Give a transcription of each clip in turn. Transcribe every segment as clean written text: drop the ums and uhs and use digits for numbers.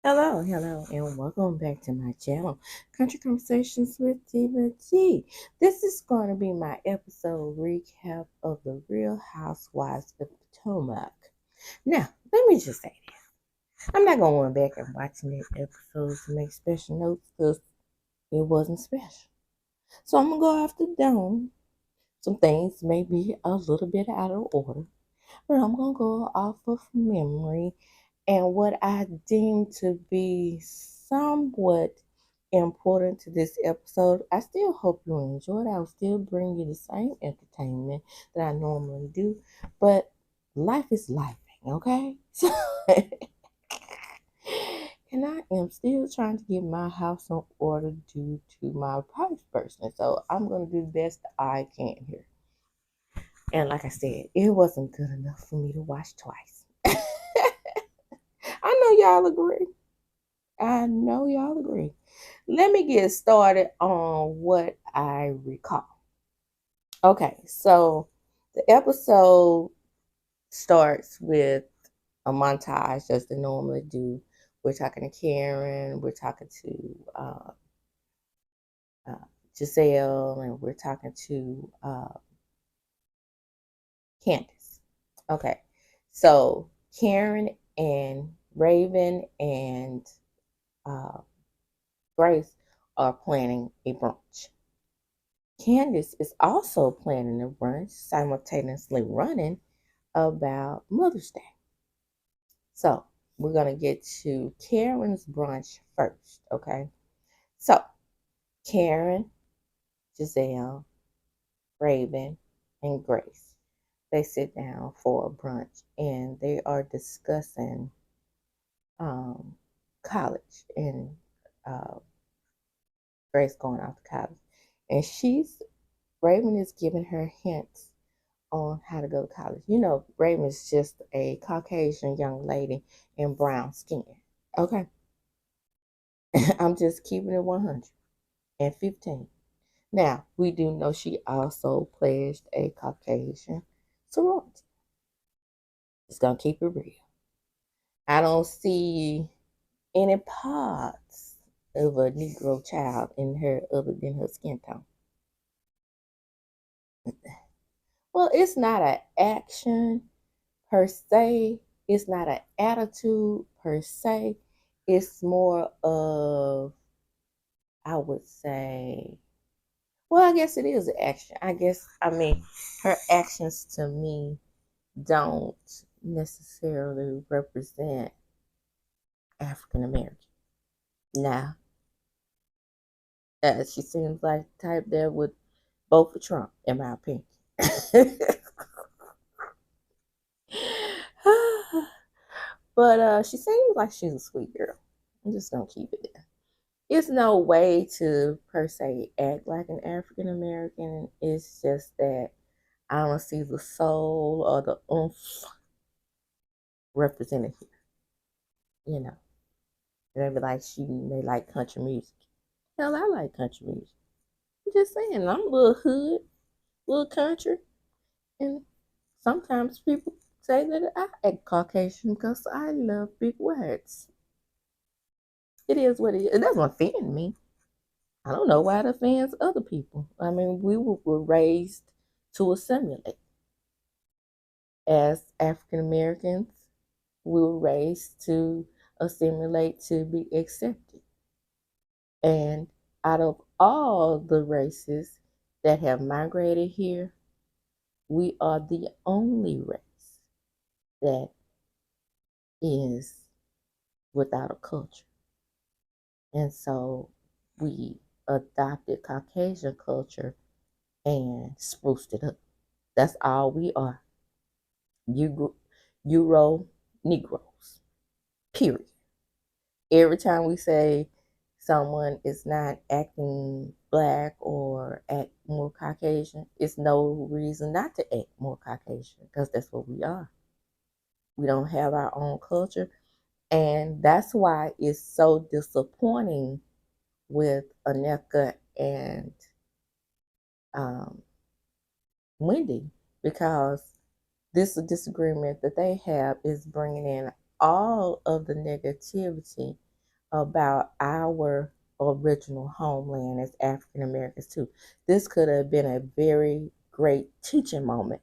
Hello, and welcome back to my channel, Country Conversations with Diva G. This is going to be my episode recap of The Real Housewives of Potomac. Now, let me just say this. I'm not going to run back and watch that episode to make special notes because it wasn't special. So I'm going to go off the dome. Some things may be a little bit out of order, but I'm going to go off of memory and what I deem to be somewhat important to this episode. I still hope you enjoyed. I'll still bring you the same entertainment that I normally do, but life is life, okay? And I am still trying to get my house in order due to my price person. So I'm going to do the best I can here. And like I said, it wasn't good enough for me to watch twice. I know y'all agree. I know y'all agree. Let me get started on what I recall. Okay, so the episode starts with a montage as they normally do. We're talking to Karen, we're talking to uh, Gizelle, and we're talking to Candace. Okay, so Karen and Raven and uh, Grace are planning a brunch. Candace is also planning a brunch, simultaneously running about Mother's Day. So we're going to get to Karen's brunch first, okay? So Karen, Gizelle, Raven, and Grace, they sit down for a brunch and they are discussing um, college and uh, Grace going off to college. And Raven is giving her hints on how to go to college. You know, Raven is just a Caucasian young lady in brown skin. Okay. I'm just keeping it 115. Now, we do know she also pledged a Caucasian sorority. Just gonna keep it real. I don't see any parts of a Negro child in her other than her skin tone. Well, it's not an action per se. It's not an attitude per se. It's more of, I would say, well, I guess it is an action. I mean, her actions to me don't necessarily represent African American. Now, she seems like the type that would vote for Trump, in my opinion. But she seems like she's a sweet girl. I'm just gonna keep it there. It's no way to per se act like an African American. It's just that I don't see the soul or the oomph represented here. You know, they be like she may like country music. Hell, I like country music. I'm just saying, I'm a little hood, little country, and sometimes people say that I act Caucasian because I love big words. It is what it is. It doesn't offend me. I don't know why it offends other people. I mean, we were raised to assimilate. As African Americans, we were raised to assimilate to be accepted. And out of all the races that have migrated here, we are the only race that is without a culture. And so we adopted Caucasian culture and spruced it up. That's all we are. Euro Negroes. Period. Every time we say someone is not acting black or act more Caucasian, it's no reason not to act more Caucasian because that's what we are. We don't have our own culture. And that's why it's so disappointing with Aneka and um, Wendy because this disagreement that they have is bringing in all of the negativity about our original homeland as African Americans too. This could have been a very great teaching moment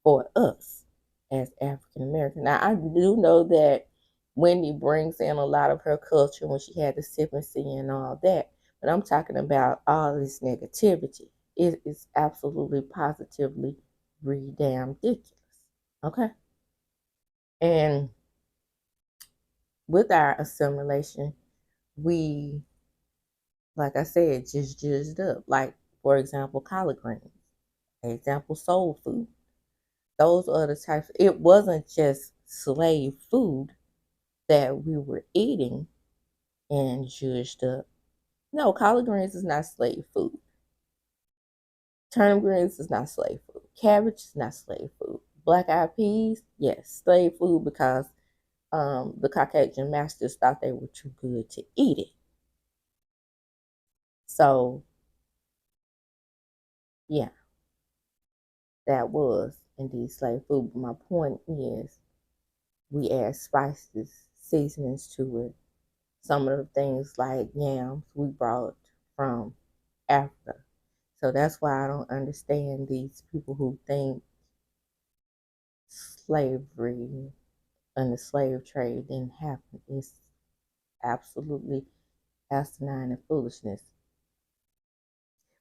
for us as African American. Now I do know that Wendy brings in a lot of her culture when she had the sipping sea and all that, but I'm talking about all this negativity. It is absolutely positively damn ridiculous. Okay. And with our assimilation, we, like I said, just judged up. Like, for example, collard greens. Example, soul food. Those are the types. It wasn't just slave food that we were eating and judged up. No, collard greens is not slave food. Turnip greens is not slave food. Cabbage is not slave food. Black eyed peas, yes, slave food because the Caucasian masters thought they were too good to eat it. So, yeah, that was indeed slave food. But my point is, we add spices, seasonings to it. Some of the things like yams we brought from Africa. So that's why I don't understand these people who think slavery and the slave trade didn't happen. It's absolutely asinine and foolishness.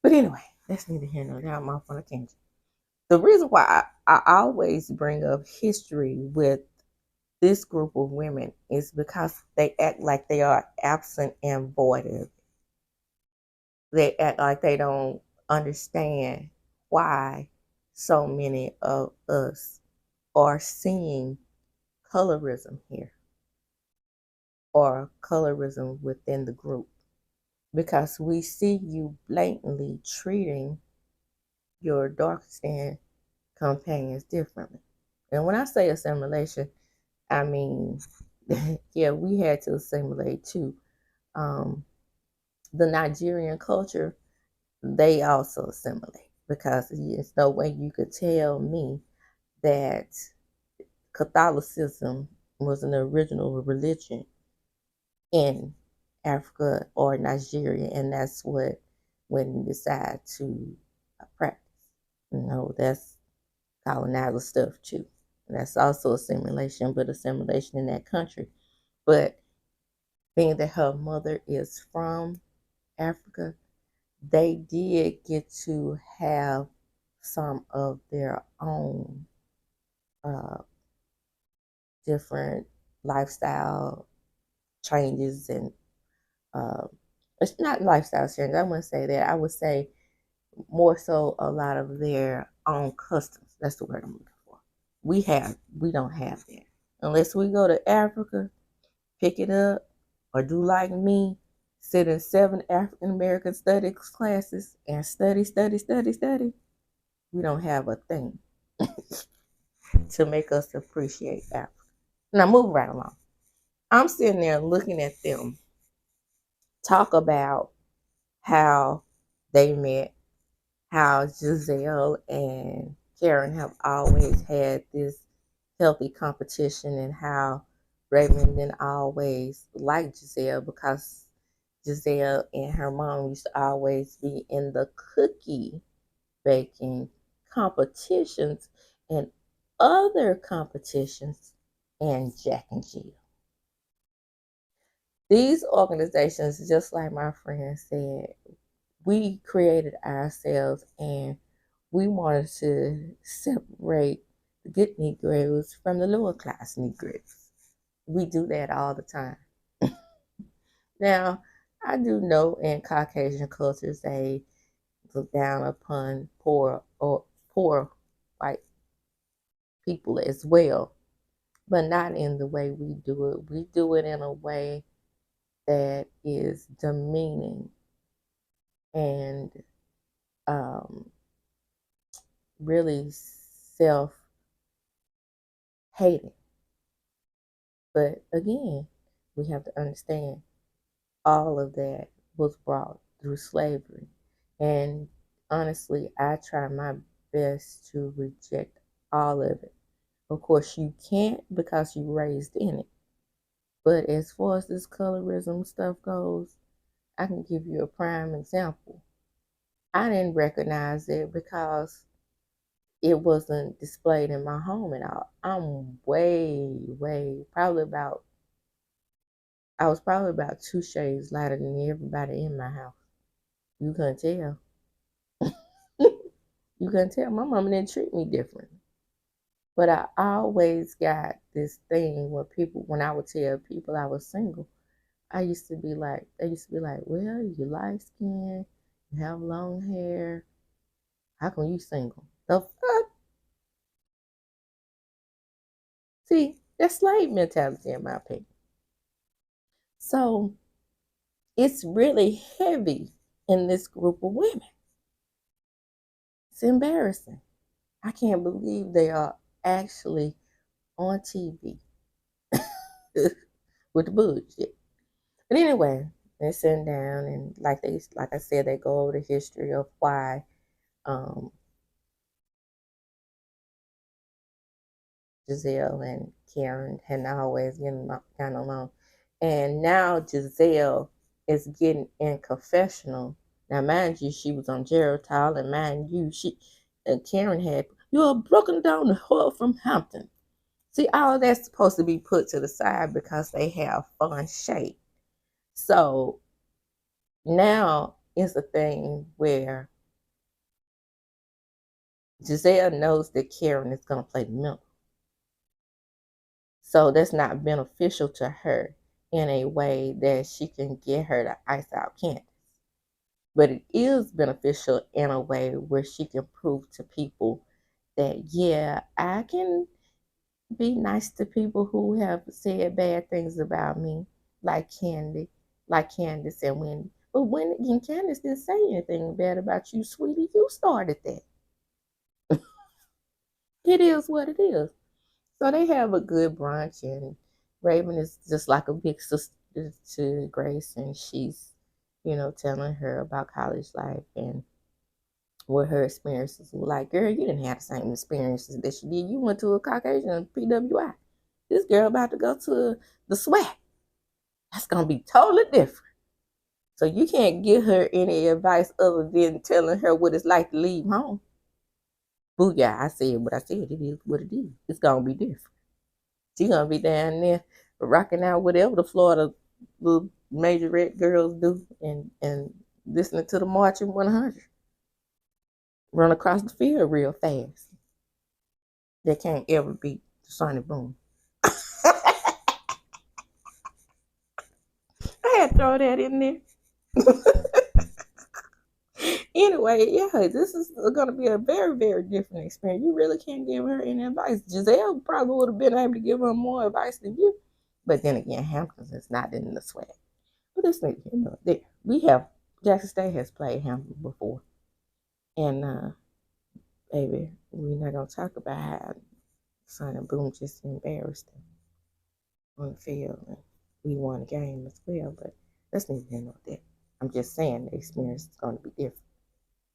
But anyway, that's neither here nor there. I'm off on a tangent. The reason why I always bring up history with this group of women is because they act like they are absent and void. They act like they don't understand why so many of us are seeing colorism here or colorism within the group because we see you blatantly treating your dark skinned companions differently. And when I say assimilation, I mean, yeah, we had to assimilate too. The Nigerian culture, they also assimilate because there's no way you could tell me that Catholicism was an original religion in Africa or Nigeria, and that's what when you decide to practice. That's colonizer stuff too. That's also assimilation, but assimilation in that country. But being that her mother is from Africa, they did get to have some of their own uh, different lifestyle changes and it's not lifestyle changes. I wouldn't say that. I would say more so a lot of their own customs. That's the word I'm looking for. We don't have that unless we go to Africa, pick it up, or do like me, sit in 7 African American studies classes and study, study, study, study. We don't have a thing to make us appreciate Africa. Now move right along. I'm sitting there looking at them talk about how they met, how Gizelle and Karen have always had this healthy competition, and how Raymond didn't always like Gizelle because Gizelle and her mom used to always be in the cookie baking competitions and other competitions and Jack and Jill. These organizations, just like my friend said, we created ourselves and we wanted to separate the good Negroes from the lower class Negroes. We do that all the time. Now, I do know in Caucasian cultures they look down upon poor white people as well, but not in the way we do it. We do it in a way that is demeaning and um, really self hating. But again, we have to understand all of that was brought through slavery. And honestly, I try my best to reject all of it. Of course, you can't because you raised in it. But as far as this colorism stuff goes, I can give you a prime example. I didn't recognize it because it wasn't displayed in my home at all. I'm I was probably about 2 shades lighter than everybody in my house. You couldn't tell. You couldn't tell. My mama didn't treat me different. But I always got this thing where people, when I would tell people I was single, they used to be like, well, you light skin, you have long hair. How come you single? The fuck? See, that's slave mentality in my opinion. So it's really heavy in this group of women. It's embarrassing. I can't believe they are actually on TV with the bullshit. But anyway, they're sitting down and like I said, they go over the history of why um, Gizelle and Karen had not always gotten along. And now Gizelle is getting in confessional. Now, mind you, she was on Geritol, and mind you, Karen had, you're a broken down whore from Hampton. See, all of that's supposed to be put to the side because they have fun shape. So now it's a thing where Gizelle knows that Karen is going to play the middle. So that's not beneficial to her in a way that she can get her to ice out Candace. But it is beneficial in a way where she can prove to people that, yeah, I can be nice to people who have said bad things about me, like Candace and Wendy. But Wendy and Candace didn't say anything bad about you, sweetie. You started that. It is what it is. So they have a good brunch, and Raven is just like a big sister to Grace, and she's, telling her about college life and what her experiences were like. Girl, you didn't have the same experiences that she did. You went to a Caucasian PWI. This girl about to go to the SWAT. That's gonna be totally different. So you can't give her any advice other than telling her what it's like to leave home. Booyah, I said what I said. It is what it is. It's gonna be different. She gonna be down there rocking out whatever the Florida little major red girls do, and listening to the Marching 100 run across the field real fast. They can't ever beat Sonny Boom. I had to throw that in there. Anyway, yeah, this is going to be a very, very different experience. You really can't give her any advice. Gizelle probably would have been able to give her more advice than you. But then again, Hamptons is not in the SWAT. But this nigga, Jackson State has played Hampton before. And, baby, we're not going to talk about how Sonny Boom just embarrassed him on the field. And we won the game as well, but that's neither here nor there. I'm just saying the experience is going to be different.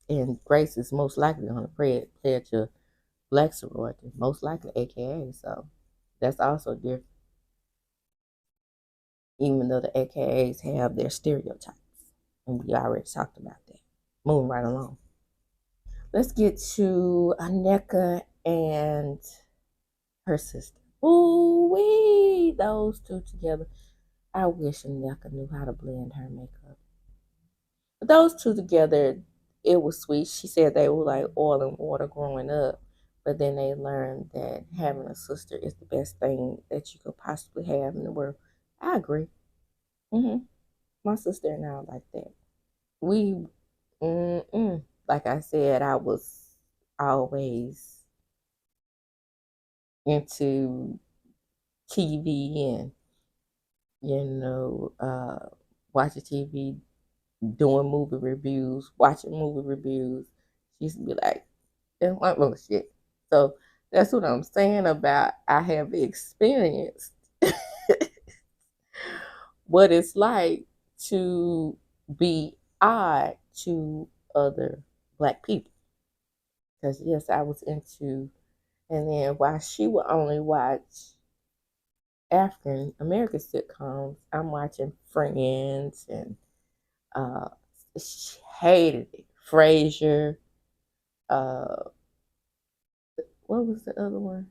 And Grace is most likely going to pledge a black sorority, most likely AKA. So that's also different, even though the AKAs have their stereotypes. And we already talked about that. Moving right along. Let's get to Aneka and her sister. Ooh wee, those two together. I wish Aneka knew how to blend her makeup. But those two together, it was sweet. She said they were like oil and water growing up, but then they learned that having a sister is the best thing that you could possibly have in the world. I agree. My sister and I are like that. We, like I said, I was always into TV and watching TV, doing movie reviews, watching movie reviews. She used to be like, "And what bullshit?" So that's what I'm saying about I have experienced what it's like to be odd to other black people. Because yes, I was into, and then while she would only watch African American sitcoms. I'm watching Friends and uh, she hated it. Frasier. Uh, what was the other one?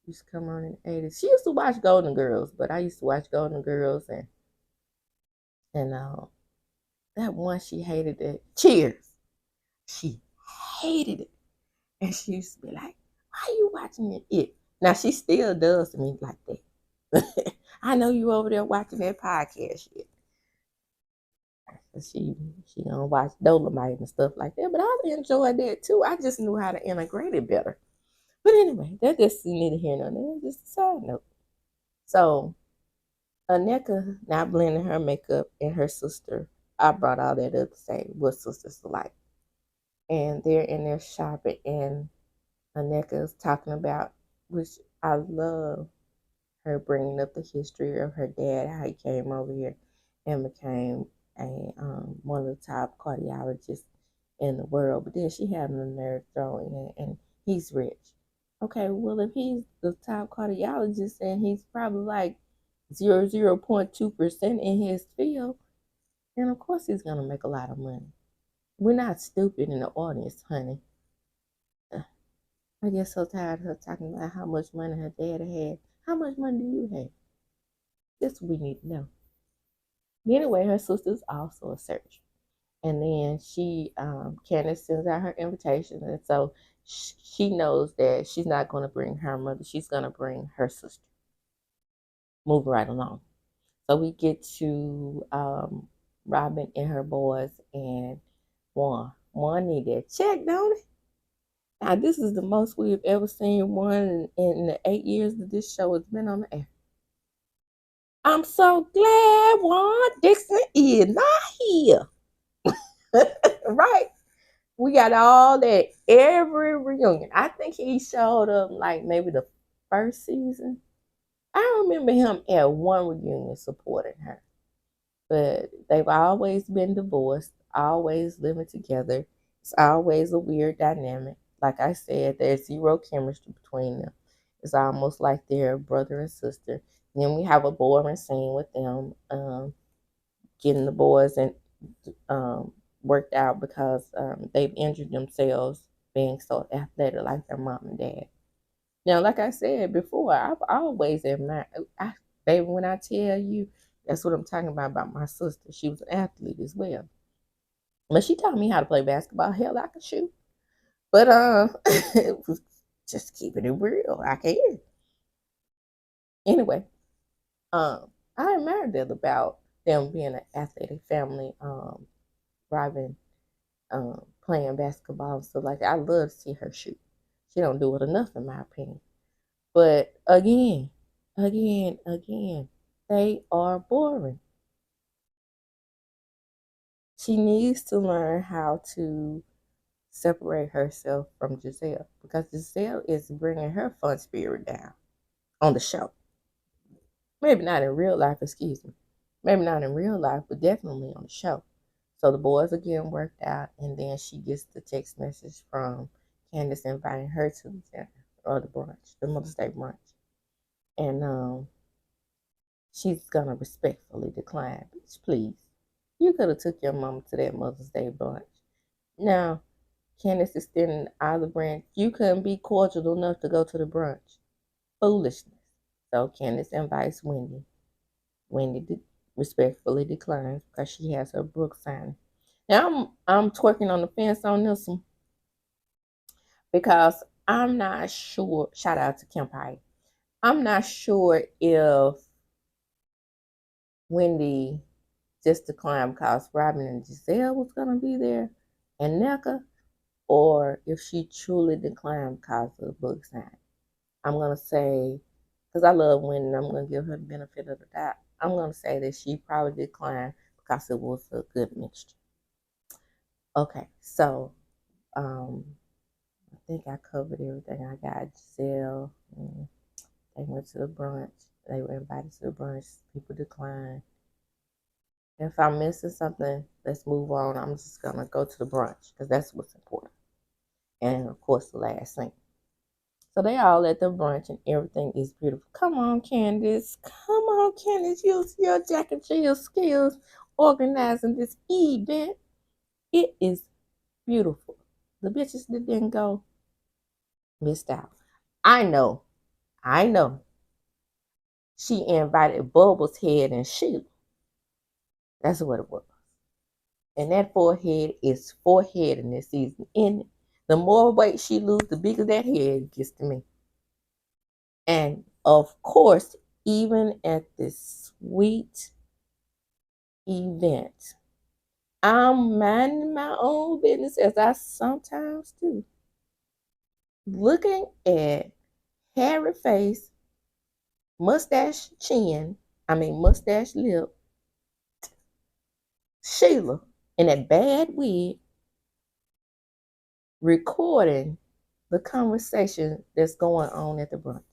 Used to come on in the 80s. She used to watch Golden Girls, but I used to watch Golden Girls and that one she hated it. Cheers. She hated it. And she used to be like, why are you watching it? Now she still does to me like that. I know you over there watching that podcast shit. She gonna watch Dolomite and stuff like that. But I enjoyed that too. I just knew how to integrate it better. But anyway, that just neither here nor there. Just a side note. So Aneka now blending her makeup and her sister. I brought all that up to say what sisters are like. And they're in there shopping and Aneka is talking about, which I love her bringing up the history of her dad, how he came over here and became a one of the top cardiologists in the world. But then she had the nerve throwing in, and he's rich. Okay, well if he's the top cardiologist and he's probably like 0.2% in his field, then of course he's gonna make a lot of money. We're not stupid in the audience, honey. I get so tired of her talking about how much money her dad had. How much money do you have? That's what we need to know. Anyway, her sister's also a surgeon. And then Candace sends out her invitation. And so she knows that she's not going to bring her mother. She's going to bring her sister. Move right along. So we get to Robin and her boys and Juan. Juan need that check, don't it? Now, this is the most we've ever seen one in the 8 years that this show has been on the air. I'm so glad Juan Dixon is not here. Right? We got all that every reunion. I think he showed up like maybe the first season. I remember him at one reunion supporting her. But they've always been divorced, always living together. It's always a weird dynamic. Like I said, there's zero chemistry between them. It's almost like they're brother and sister. And then we have a boring scene with them getting the boys and worked out because they've injured themselves being so athletic like their mom and dad. Now, like I said before, I've always admired, baby, when I tell you, that's what I'm talking about my sister. She was an athlete as well. But she taught me how to play basketball. Hell, I can shoot. But just keeping it real. I can. Anyway, I admired that about them being an athletic family, driving, playing basketball and stuff like that. I love to see her shoot. She don't do it enough, in my opinion. But again, they are boring. She needs to learn how to separate herself from Gizelle because Gizelle is bringing her fun spirit down on the show. Maybe not in real life, excuse me. Maybe not in real life, but definitely on the show. So the boys are getting worked out, and then she gets the text message from Candace inviting her to the dinner or the brunch, the Mother's Day brunch. And she's gonna respectfully decline. Bitch, please. You could have took your mama to that Mother's Day brunch. Now, Candace is standing out of the branch. You couldn't be cordial enough to go to the brunch. Foolishness. So Candace invites Wendy. Wendy respectfully declines because she has her book signed. Now I'm twerking on the fence on this one because I'm not sure. Shout out to Kim Pike. I'm not sure if Wendy just declined because Robin and Gizelle was gonna be there and NECA, or if she truly declined because of the book sign. I'm gonna say, because I love Wendy, I'm gonna give her the benefit of the doubt. I'm gonna say that she probably declined because it was a good mixture. Okay, so I think I covered everything. I got Gizelle. They went to the brunch. They were invited to the brunch. People declined. If I'm missing something, let's move on. I'm just gonna go to the brunch because that's what's important. And of course, the last thing. So they all at the brunch and everything is beautiful. Come on, Candace. Come on, Candace. Use your Jack and Jill skills organizing this event. It is beautiful. The bitches that didn't go missed out. I know. I know. She invited Bubbles Head and Sheila. That's what it was. And that forehead is forehead in this season. And the more weight she loses, the bigger that head gets to me. And of course, even at this sweet event, I'm minding my own business as I sometimes do. Looking at hairy face, mustache lip, Sheila in that bad wig, recording the conversation that's going on at the brunch.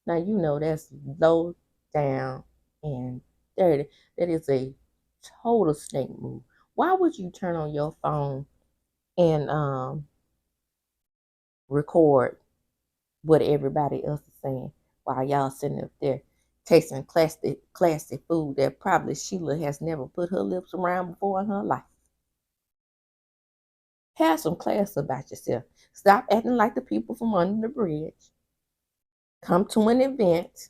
Now you know that's low down and dirty. That is a total snake move. Why would you turn on your phone and record what everybody else is saying while y'all sitting up there tasting classic food that probably Sheila has never put her lips around before in her life? Have some class about yourself. Stop acting like the people from under the bridge. Come to an event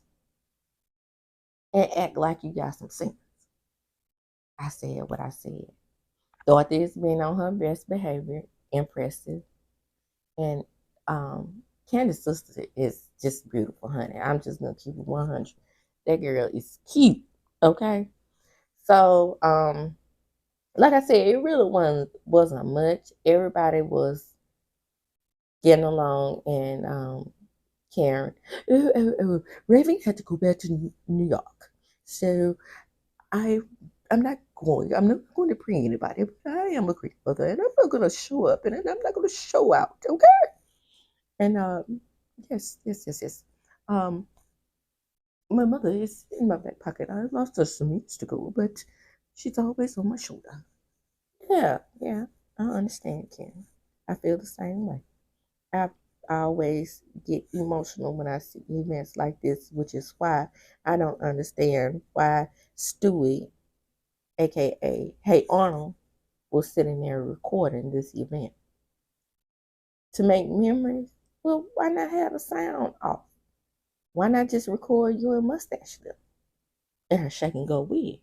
and act like you got some sense. I said what I said. Dorothy is being on her best behavior, impressive. And Candace's sister is just beautiful, honey. I'm just gonna keep it 100. That girl is cute. Okay. So, like I said, it really wasn't much. Everybody was getting along, and Karen, Raven had to go back to New York, so I'm not going. I'm not going to bring anybody. But I am a great mother, and I'm not going to show up, and I'm not going to show out. Okay. And yes. Um, my mother is in my back pocket. I lost her some years ago, but she's always on my shoulder. Yeah, I understand, Ken. I feel the same way. I always get emotional when I see events like this, which is why I don't understand why Stewie, aka Hey Arnold, was sitting there recording this event. To make memories? Well, why not have the sound off? Why not just record you and Mustache Lip and her shake and go wig?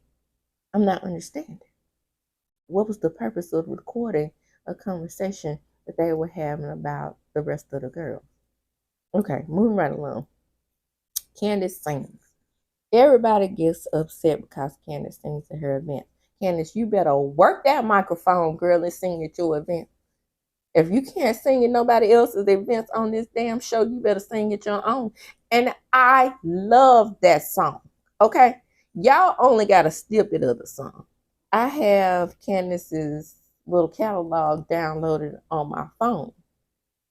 I'm not understanding. What was the purpose of recording a conversation that they were having about the rest of the girls? Okay, moving right along. Candace sings. Everybody gets upset because Candace sings at her event. Candace, you better work that microphone, girl, and sing at your event. If you can't sing at nobody else's events on this damn show, you better sing at your own. And I love that song. Okay? Y'all only got a snippet of the song. I have Candace's little catalog downloaded on my phone.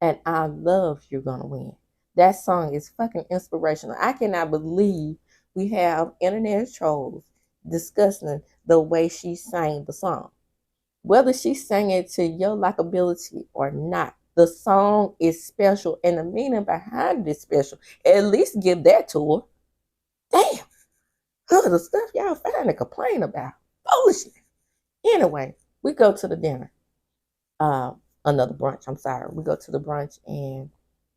And I love You're Gonna Win. That song is fucking inspirational. I cannot believe we have internet trolls discussing the way she sang the song. Whether she sang it to your likability or not, the song is special and the meaning behind it is special. At least give that to her. Damn. The stuff y'all find to complain about. Foolishness. Anyway, we go to the dinner. Another brunch. I'm sorry. We go to the brunch, and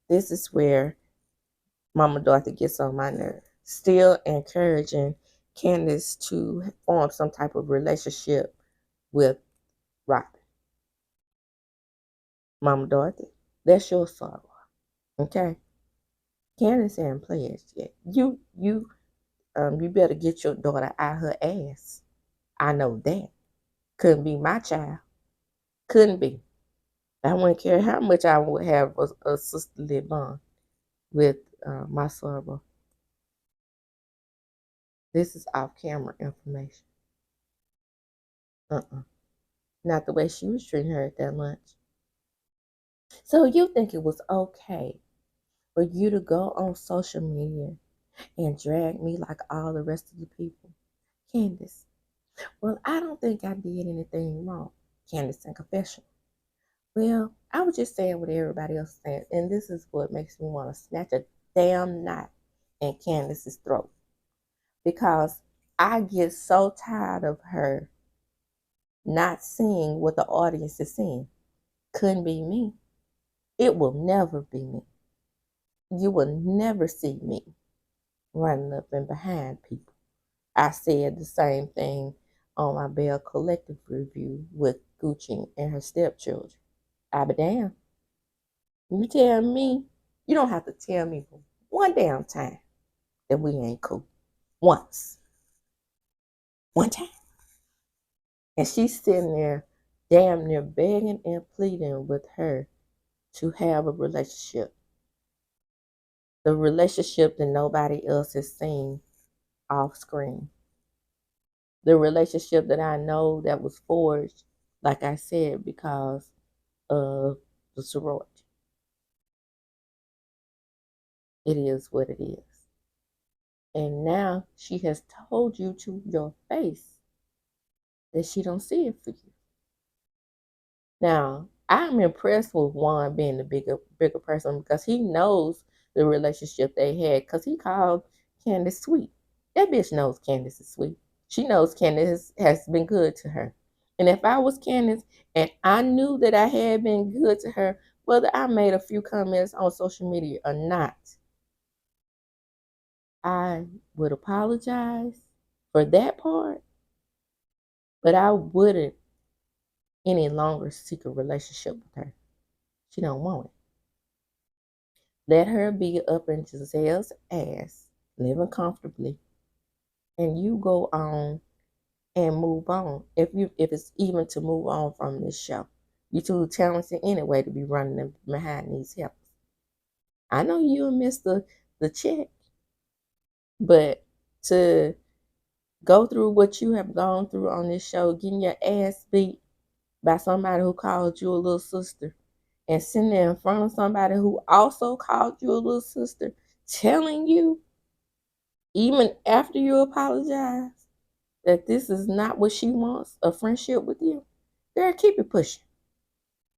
this is where Mama Dorothy gets on my nerve. Still encouraging Candace to form some type of relationship with Rhop. Mama Dorothy, that's your sorrow. Okay? Candace ain't pledged yet. You better get your daughter out her ass. I know that. Couldn't be my child. Couldn't be. I wouldn't care how much I would have a sisterly bond with my sorrow. This is off camera information. Not the way she was treating her at that lunch. So you think it was okay for you to go on social media and drag me like all the rest of the people? Candace, well, I don't think I did anything wrong. Candace in confession. Well, I was just saying what everybody else is saying, and this is what makes me want to snatch a damn knot in Candace's throat because I get so tired of her not seeing what the audience is seeing. Couldn't be me. It will never be me. You will never see me running up and behind people. I said the same thing on my Bell Collective review with Gucci and her stepchildren. I be damn. You tell me, you don't have to tell me one damn time that we ain't cool. Once. One time. And she's sitting there damn near begging and pleading with her to have a relationship. The relationship that nobody else has seen off screen. The relationship that I know that was forged, like I said, because of the sorority. It is what it is. And now she has told you to your face that she don't see it for you. Now, I'm impressed with Juan being the bigger person because he knows the relationship they had because he called Candace sweet. That bitch knows Candace is sweet. She knows Candace has been good to her. And if I was Candace and I knew that I had been good to her, whether I made a few comments on social media or not, I would apologize for that part, but I wouldn't any longer seek a relationship with her. She don't want it. Let her be up in Gizelle's ass, living comfortably, and you go on and move on. If it's even to move on from this show. You too talented anyway to be running them behind these helpers. I know you'll miss the check, but to go through what you have gone through on this show, getting your ass beat by somebody who called you a little sister, and sitting there in front of somebody who also called you a little sister, telling you, even after you apologize, that this is not what she wants, a friendship with you, girl, keep it pushing.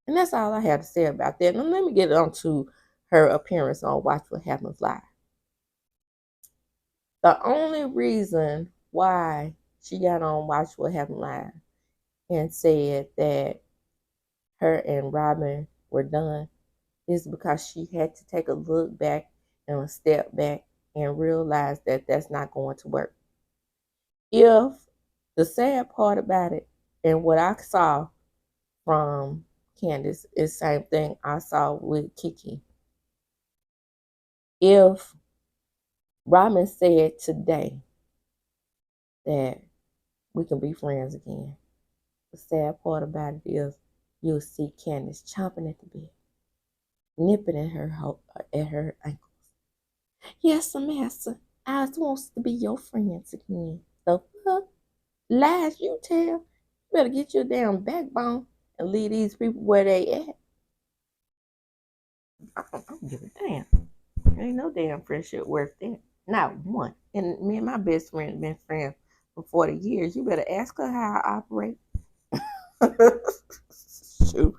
And that's all I have to say about that. Now let me get on to her appearance on Watch What Happens Live. The only reason why she got on Watch What Happens Live and said that her and Robin were done is because she had to take a look back and a step back and realize that that's not going to work. If the sad part about it and what I saw from Candace is the same thing I saw with Kiki. If Robin said today that we can be friends again, the sad part about it is you'll see Candace chomping at the bit, nipping at her ankles. Yes, master, I wants to be your friends again. The fuck? Lies you tell? You better get your damn backbone and leave these people where they at. I don't give a damn. There ain't no damn friendship worth that. Not one. And me and my best friend been friends for 40 years. You better ask her how I operate. Shoot.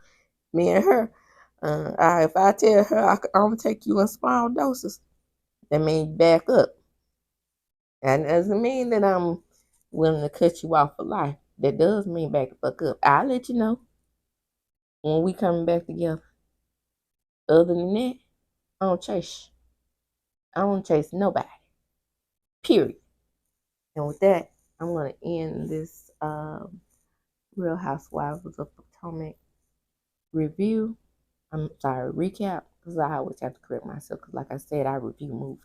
Me and her. If I tell her I'm going to take you in small doses, that means back up. And doesn't mean that I'm willing to cut you off for life. That does mean back the fuck up. I'll let you know when we coming back together. Other than that, I don't chase. I don't chase nobody. Period. And with that, I'm going to end this Real Housewives of Potomac review. I'm sorry, recap, because I always have to correct myself. Because like I said, I review movies.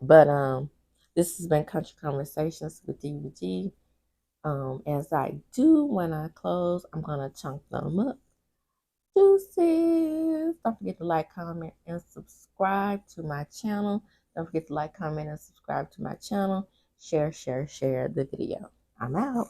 But this has been Country Conversations with DVD. As I do when I close, I'm gonna chunk them up. Deuces. Don't forget to like, comment, and subscribe to my channel. Don't forget to like, comment, and subscribe to my channel. Share the video. I'm out.